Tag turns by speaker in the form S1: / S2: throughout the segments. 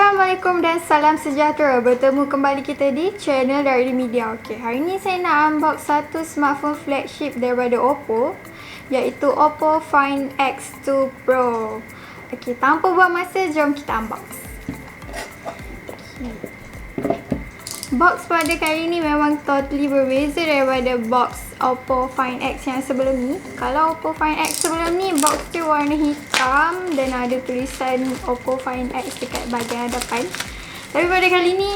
S1: Assalamualaikum dan salam sejahtera. Bertemu kembali kita di channel dari Media. Okey, hari ni saya nak unbox satu smartphone flagship daripada Oppo, iaitu Oppo Find X2 Pro. Okey, tanpa buang masa, jom kita unbox. Box pada kali ni memang totally berbeza daripada box Oppo Find X yang sebelum ni. Kalau Oppo Find X sebelum ni, box dia warna hitam dan ada tulisan Oppo Find X dekat bahagian hadapan. Tapi pada kali ni,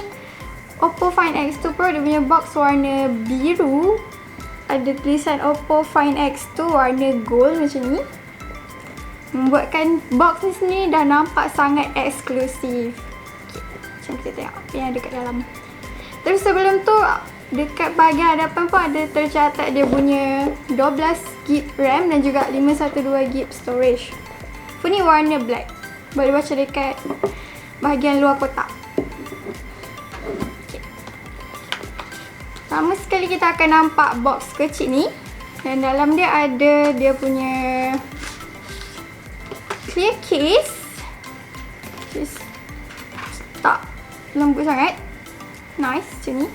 S1: Oppo Find X2 Pro dia punya box warna biru. Ada tulisan Oppo Find X2 warna gold macam ni. Membuatkan box ni sendiri dah nampak sangat eksklusif. Okay, jom kita tengok apa yang ada kat dalam. Tapi sebelum tu, dekat bahagian hadapan pun ada tercatat dia punya 12GB RAM dan juga 512GB storage. Phone ni warna black. Boleh baca dekat bahagian luar kotak. Okay. Pertama sekali kita akan nampak box kecil ni. Dan dalam dia ada dia punya clear case. Just tak lembut sangat. Nice macam ni.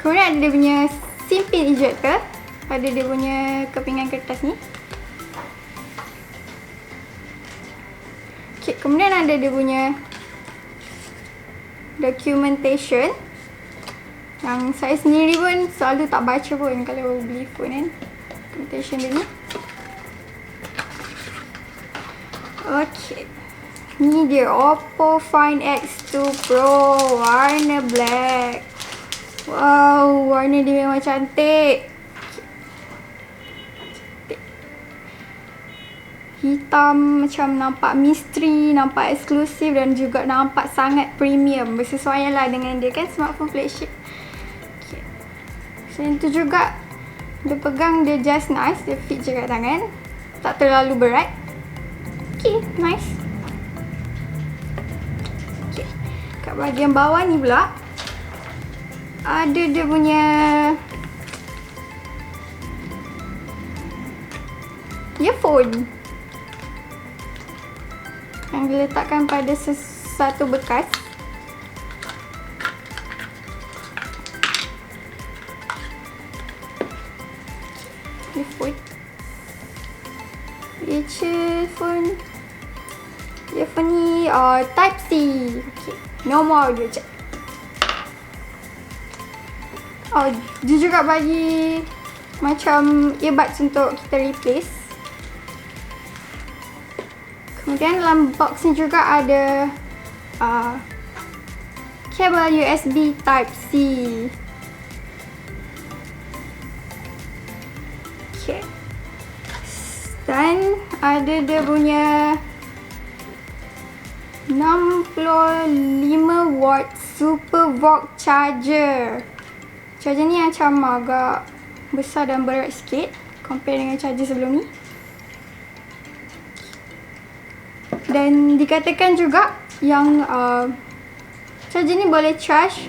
S1: Kemudian ada dia punya SIM pin ejector. Ada dia punya kepingan kertas ni. Okay, kemudian ada dia punya documentation. Yang saya sendiri pun selalu tak baca pun kalau beli phone kan. Documentation dia ni. Okay. Ni dia Oppo Find X2 Pro warna black. Wow, warna dia memang cantik. Hitam macam nampak misteri, nampak eksklusif dan juga nampak sangat premium. Bersesuaian lah dengan dia kan smartphone flagship. Okay. Selain tu juga, dia pegang dia just nice, dia fit je kat tangan. Tak terlalu berat. Okay, nice. Kat bahagian bawah ni pula ada dia punya earphone yang diletakkan pada satu bekas. Earphone ni Type C. Okay. No more audio jack. Oh, dia juga bagi macam earbuds untuk kita replace. Kemudian dalam box ni juga ada kabel USB Type C. Okay. Dan ada dia punya 65W Super Vogue charger. Charger ni macam agak besar dan berat sikit compare dengan charger sebelum ni. Dan dikatakan juga yang charger ni boleh charge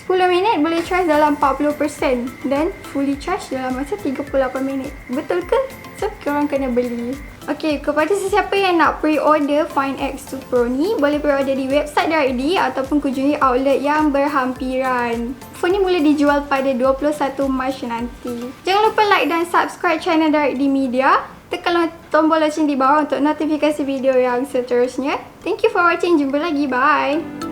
S1: 10 minit, boleh charge dalam 40% dan fully charge dalam masa 38 minit. Betul ke? So, korang kena beli. Okey, kepada sesiapa yang nak pre-order Find X2 Pro ni, boleh pre-order di website directly ataupun kunjungi outlet yang berhampiran. Phone ni mula dijual pada 21 Mac nanti. Jangan lupa like dan subscribe channel Directly Media. Tekan tombol loceng di bawah untuk notifikasi video yang seterusnya. Thank you for watching. Jumpa lagi. Bye.